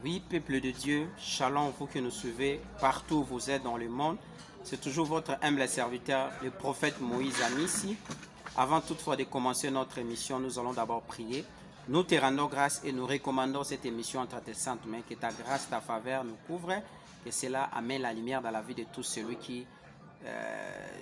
Oui, peuple de Dieu, shalom, vous que nous suivez partout où vous êtes dans le monde. C'est toujours votre humble serviteur, le prophète Moïse Amissi. Avant toutefois de commencer notre émission, nous allons d'abord prier. Nous te rendons grâce et nous recommandons cette émission entre tes saintes mains. Que ta grâce, ta faveur nous couvre. Que cela amène la lumière dans la vie de tout celui qui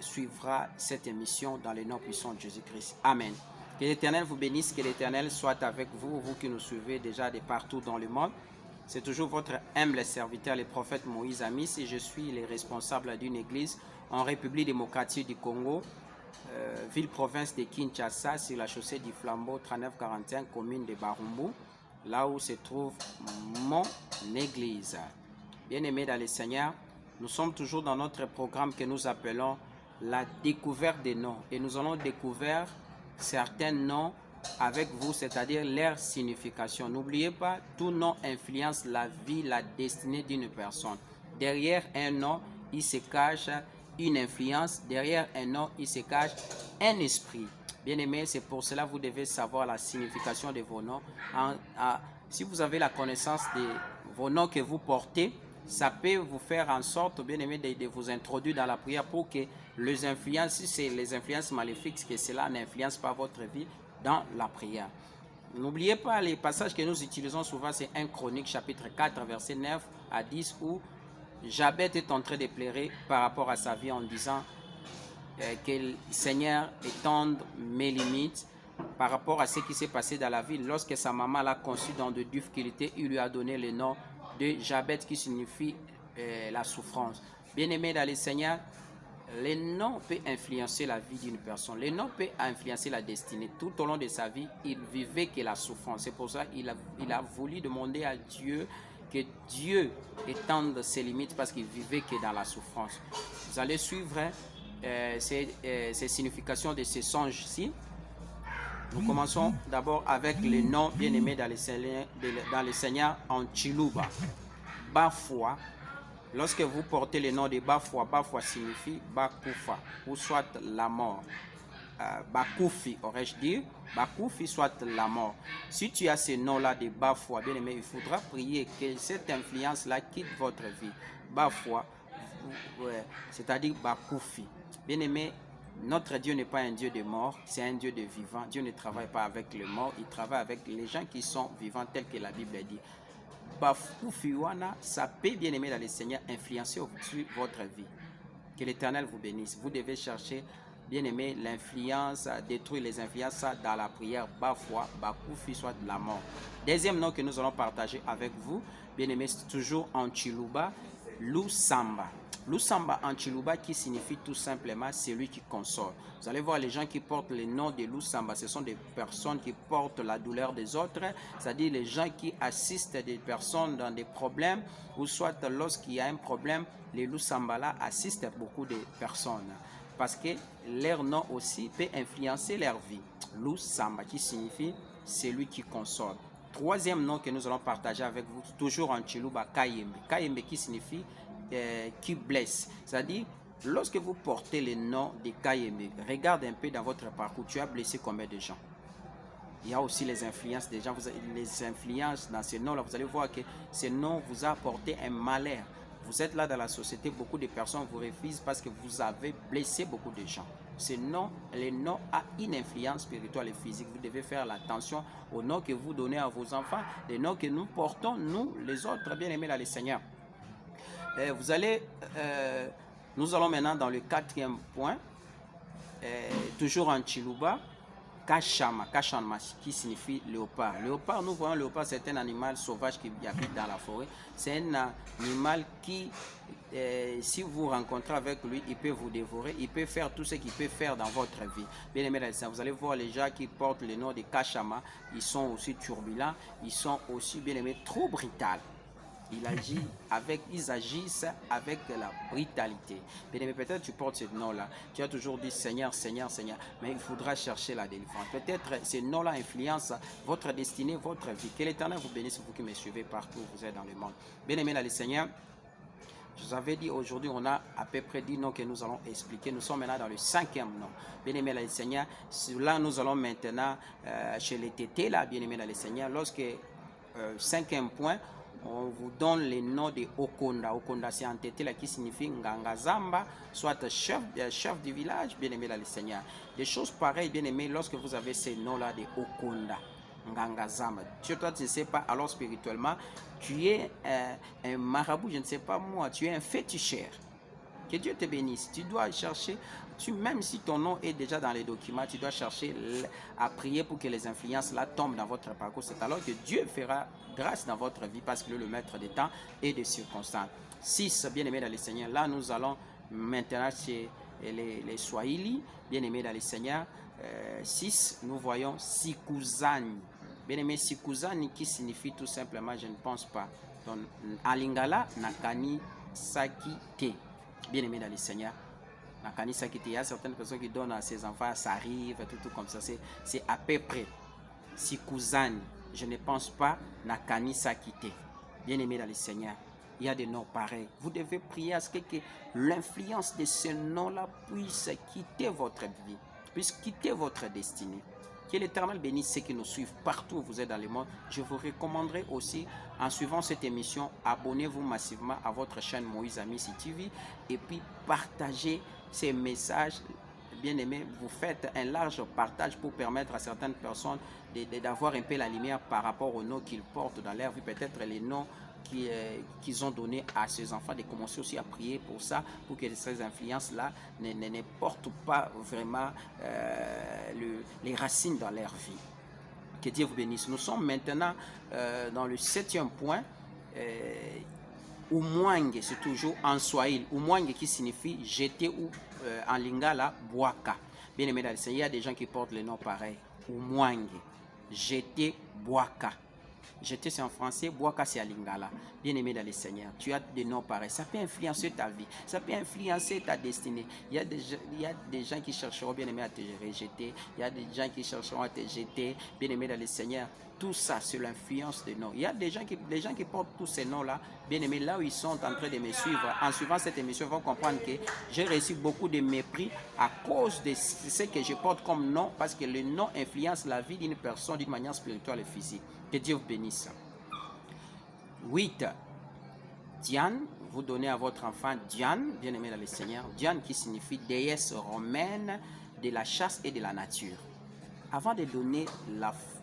suivra cette émission dans le nom puissant de Jésus-Christ. Amen. Que l'Éternel vous bénisse, que l'Éternel soit avec vous, vous qui nous suivez déjà de partout dans le monde. C'est toujours votre humble serviteur, le prophète Moïse Amis, et je suis le responsable d'une église en République démocratique du Congo, ville-province de Kinshasa, sur la chaussée du Flambeau 3945, commune de Barumbu, là où se trouve mon église. Bien-aimés dans le Seigneur, nous sommes toujours dans notre programme que nous appelons la découverte des noms. Et nous allons découvrir certains noms avec vous, c'est-à-dire leur signification. N'oubliez pas, tout nom influence la vie, la destinée d'une personne. Derrière un nom, il se cache une influence. Derrière un nom, il se cache un esprit. Bien-aimés, c'est pour cela que vous devez savoir la signification de vos noms. Si vous avez la connaissance de vos noms que vous portez, ça peut vous faire en sorte, bien aimé, de vous introduire dans la prière pour que les influences, si c'est les influences maléfiques, que cela n'influence pas votre vie dans la prière. N'oubliez pas les passages que nous utilisons souvent, c'est 1 Chronique chapitre 4 verset 9 à 10 où Jabez est en train de pleurer par rapport à sa vie en disant que le Seigneur étende mes limites par rapport à ce qui s'est passé dans la vie. Lorsque sa maman l'a conçu dans de difficultés, il lui a donné le nom de Jabez qui signifie la souffrance. Bien-aimé dans le Seigneur, les noms peuvent influencer la vie d'une personne. Les noms peuvent influencer la destinée. Tout au long de sa vie, il vivait que la souffrance. C'est pour ça qu'il a voulu demander à Dieu que Dieu étende ses limites parce qu'il vivait que dans la souffrance. Vous allez suivre ces significations de ces songes-ci. Nous commençons d'abord avec les noms bien-aimés dans le Seigneur en Chiluba. Bafwa. Lorsque vous portez le nom de Bafwa, Bafwa signifie Bakufa, ou soit la mort. Bakufi, aurais-je dit, Bakufi, soit la mort. Si tu as ce nom-là de Bafwa, bien aimé, il faudra prier que cette influence-là quitte votre vie. Bafwa, c'est-à-dire Bakufi. Bien aimé, notre Dieu n'est pas un Dieu de mort, c'est un Dieu de vivant. Dieu ne travaille pas avec les morts, il travaille avec les gens qui sont vivants, tels que la Bible dit. Bafufiwana, ça peut, bien aimé dans le Seigneur, influencer votre vie. Que l'Éternel vous bénisse. Vous devez chercher, bien aimé, l'influence, détruire les influences dans la prière. Bafwa, Bakufi, soit de la mort. Deuxième nom que nous allons partager avec vous, bien aimé, c'est toujours en Chiluba, Lusamba. Lusamba en Chiluba qui signifie tout simplement celui qui console. Vous allez voir les gens qui portent le nom de Lusamba, ce sont des personnes qui portent la douleur des autres, c'est-à-dire les gens qui assistent des personnes dans des problèmes ou soit lorsqu'il y a un problème, les Lusamba là assistent beaucoup de personnes parce que leur nom aussi peut influencer leur vie. Lusamba qui signifie celui qui console. Troisième nom que nous allons partager avec vous, toujours en Chiluba, Kayembe. Kayembe qui signifie qui blesse. C'est-à-dire, lorsque vous portez le nom de Kayembe, regarde un peu dans votre parcours, tu as blessé combien de gens? Il y a aussi les influences des gens, les influences dans ces noms-là. Vous allez voir que ce nom vous a apporté un malheur. Vous êtes là dans la société, beaucoup de personnes vous refusent parce que vous avez blessé beaucoup de gens. Ce nom, le nom a une influence spirituelle et physique. Vous devez faire attention aux noms que vous donnez à vos enfants, les noms que nous portons, nous, les autres, bien aimés dans le Seigneur. Nous allons maintenant dans le quatrième point, toujours en Chiluba, Kachama, Kachama qui signifie léopard. Léopard, nous voyons léopard, c'est un animal sauvage qui habite dans la forêt. C'est un animal qui, si vous rencontrez avec lui, il peut vous dévorer, il peut faire tout ce qu'il peut faire dans votre vie. Bien aimé, vous allez voir les gens qui portent le nom de Kachama, ils sont aussi turbulents, ils sont aussi, bien aimés, trop brutaux. Ils agissent avec la brutalité. Bien, peut-être tu portes ce nom-là. Tu as toujours dit Seigneur, Seigneur, Seigneur. Mais il faudra chercher la délivrance. Peut-être ce nom-là influence votre destinée, votre vie. Que l'Éternel vous bénisse, vous qui me suivez partout où vous êtes dans le monde. Bien aimé dans le Seigneur, je vous avais dit aujourd'hui, on a à peu près 10 noms que nous allons expliquer. Nous sommes maintenant dans le 5e nom. Bien aimé dans le Seigneur, là nous allons maintenant chez les tétés, là, bien aimé dans le Seigneur. Lorsque 5e point, on vous donne les noms de Okonda. Okonda, c'est entêté là qui signifie Ngangazamba, soit chef du village, bien aimé dans le Seigneur. Des choses pareilles, bien aimé, lorsque vous avez ces noms-là de Okonda, Ngangazamba. Toi, tu ne sais pas, alors spirituellement, tu es un marabout, je ne sais pas moi, tu es un féticheur. Que Dieu te bénisse. Tu dois chercher, même si ton nom est déjà dans les documents, tu dois chercher à prier pour que les influences là tombent dans votre parcours. C'est alors que Dieu fera grâce dans votre vie parce qu'il est le maître des temps et des circonstances. 6, bien-aimés dans le Seigneur. Là, nous allons maintenant chez les Swahili, bien-aimés dans le Seigneur. 6, nous voyons Sikuzani. Bien-aimé, Sikuzani qui signifie tout simplement, je ne pense pas. Donc, en lingala, nakani sakite. Bien-aimé dans le Seigneur, il y a certaines personnes qui donnent à ses enfants, ça arrive, tout comme ça, c'est à peu près. Sikuzani, je ne pense pas, Nakani Sakite. Bien-aimé dans le Seigneur, il y a des noms pareils. Vous devez prier à ce que l'influence de ce nom-là puisse quitter votre vie, puisse quitter votre destinée. Que l'Éternel bénisse ceux qui nous suivent partout où vous êtes dans le monde. Je vous recommanderai aussi, en suivant cette émission, abonnez-vous massivement à votre chaîne Moïse Amissi TV et puis partagez ces messages. Bien aimés, vous faites un large partage pour permettre à certaines personnes d'avoir un peu la lumière par rapport aux noms qu'ils portent dans leur vie, peut-être les noms qu'ils ont donné à ces enfants, de commencer aussi à prier pour ça, pour que ces influences-là ne portent pas vraiment les racines dans leur vie. Que Dieu vous bénisse. Nous sommes maintenant dans le 7e point. Umwange, c'est toujours en Swahili. Umwange qui signifie jeter ou en lingala, boaka. Bien aimé dans le Seigneur, il y a des gens qui portent le nom pareil. Umwange, jeter, boaka. Jeter c'est en français, boaka c'est à lingala. Bien aimé dans le Seigneur, tu as des noms pareils. Ça peut influencer ta vie, ça peut influencer ta destinée. Il y a des gens qui chercheront, bien aimé, à te rejeter. Il y a des gens qui chercheront à te jeter, bien aimé dans le Seigneur. Tout ça, c'est l'influence des noms. Il y a des gens qui portent tous ces noms-là, bien aimés, là où ils sont en train de me suivre. En suivant cette émission, ils vont comprendre que j'ai reçu beaucoup de mépris à cause de ce que je porte comme nom, parce que le nom influence la vie d'une personne d'une manière spirituelle et physique. Que Dieu vous bénisse. 8. Diane, vous donnez à votre enfant Diane, bien aimé dans le Seigneur. Diane qui signifie déesse romaine de la chasse et de la nature. Avant de donner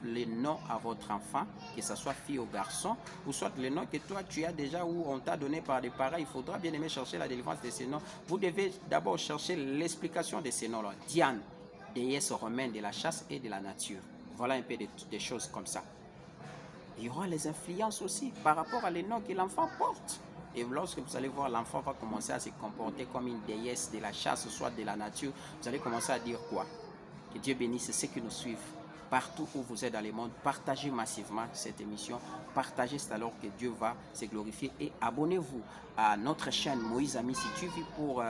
le nom à votre enfant, que ce soit fille ou garçon, ou soit le nom que toi tu as déjà ou on t'a donné par des parents, il faudra bien aimer chercher la délivrance de ces noms. Vous devez d'abord chercher l'explication de ces noms-là. Diane, déesse romaine de la chasse et de la nature. Voilà un peu des choses comme ça. Il y aura les influences aussi par rapport à les noms que l'enfant porte. Et lorsque vous allez voir, l'enfant va commencer à se comporter comme une déesse de la chasse, soit de la nature, vous allez commencer à dire quoi? Que Dieu bénisse ceux qui nous suivent partout où vous êtes dans le monde. Partagez massivement cette émission. Partagez, c'est alors que Dieu va se glorifier. Et abonnez-vous à notre chaîne Moïse Amissi TV pour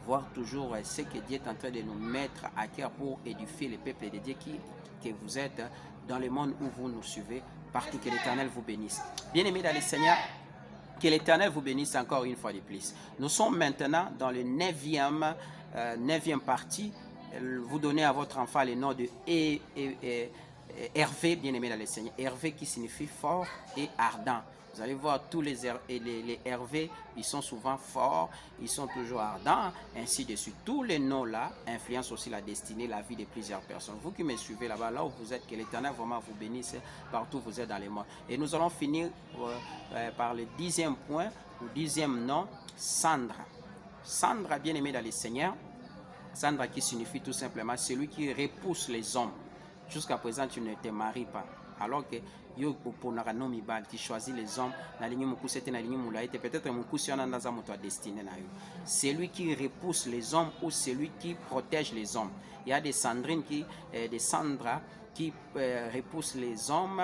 voir toujours ce que Dieu est en train de nous mettre à cœur pour édifier le peuple de Dieu que vous êtes dans le monde où vous nous suivez. Partout, que l'Éternel vous bénisse. Bien-aimés dans le Seigneur, que l'Éternel vous bénisse encore une fois de plus. Nous sommes maintenant dans le 9e partie. Vous donnez à votre enfant le nom de Hervé, bien-aimé dans le Seigneur. Hervé qui signifie fort et ardent. Vous allez voir, tous les Hervé, ils sont souvent forts, ils sont toujours ardents, ainsi de suite. Tous les noms-là influencent aussi la destinée, la vie de plusieurs personnes. Vous qui me suivez là-bas, là où vous êtes, que l'Éternel vraiment vous bénisse partout où vous êtes dans les mondes. Et nous allons finir par le 10e point, ou 10e nom, Sandra. Sandra, bien-aimé dans le Seigneur. Sandra qui signifie tout simplement celui qui repousse les hommes. Jusqu'à présent, tu ne te maries pas. Alors que qui choisit les hommes, peut-être celui qui repousse les hommes ou celui qui protège les hommes. Il y a des Sandrines des Sandra qui repoussent les hommes,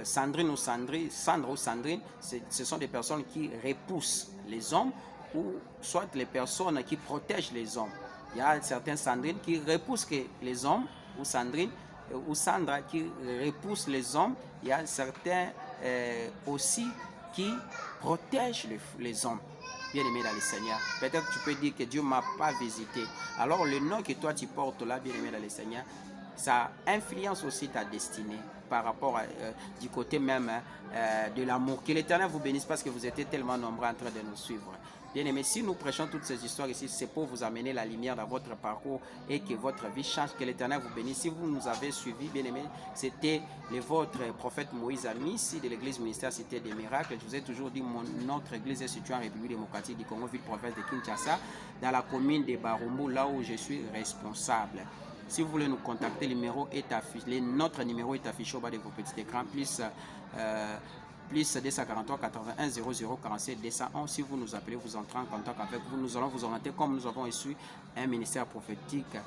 Sandrine ou Sandrine, Sandra ou Sandrine, ce sont des personnes qui repoussent les hommes ou soit les personnes qui protègent les hommes. Il y a certains Sandrines qui repoussent les hommes ou Sandrine ou Sandra qui repoussent les hommes. Il y a certains aussi qui protègent les hommes. Bien-aimé dans le Seigneur, peut-être tu peux dire que Dieu ne m'a pas visité. Alors le nom que toi tu portes là, bien-aimé dans le Seigneur, ça influence aussi ta destinée. par rapport du côté même de l'amour. Que l'Éternel vous bénisse parce que vous êtes tellement nombreux en train de nous suivre. Bien aimé, si nous prêchons toutes ces histoires ici, c'est pour vous amener la lumière dans votre parcours et que votre vie change, que l'Éternel vous bénisse. Si vous nous avez suivis, bien aimé, c'était votre prophète Moïse Ami, ici de l'église ministère Cité des Miracles. Je vous ai toujours dit, notre église est située en République démocratique du Congo, ville province de Kinshasa, dans la commune de Barumbu, là où je suis responsable. Si vous voulez nous contacter, notre numéro est affiché au bas de vos petits écrans, plus 243 81 00 47 211. Si vous nous appelez, vous entrez en contact avec vous. Nous allons vous orienter comme nous avons reçu un ministère prophétique.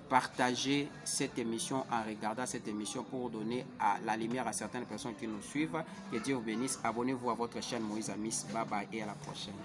Partagez cette émission en regardant cette émission pour donner la lumière à certaines personnes qui nous suivent. Que Dieu vous bénisse. Abonnez-vous à votre chaîne Moïse Amis. Bye bye et à la prochaine.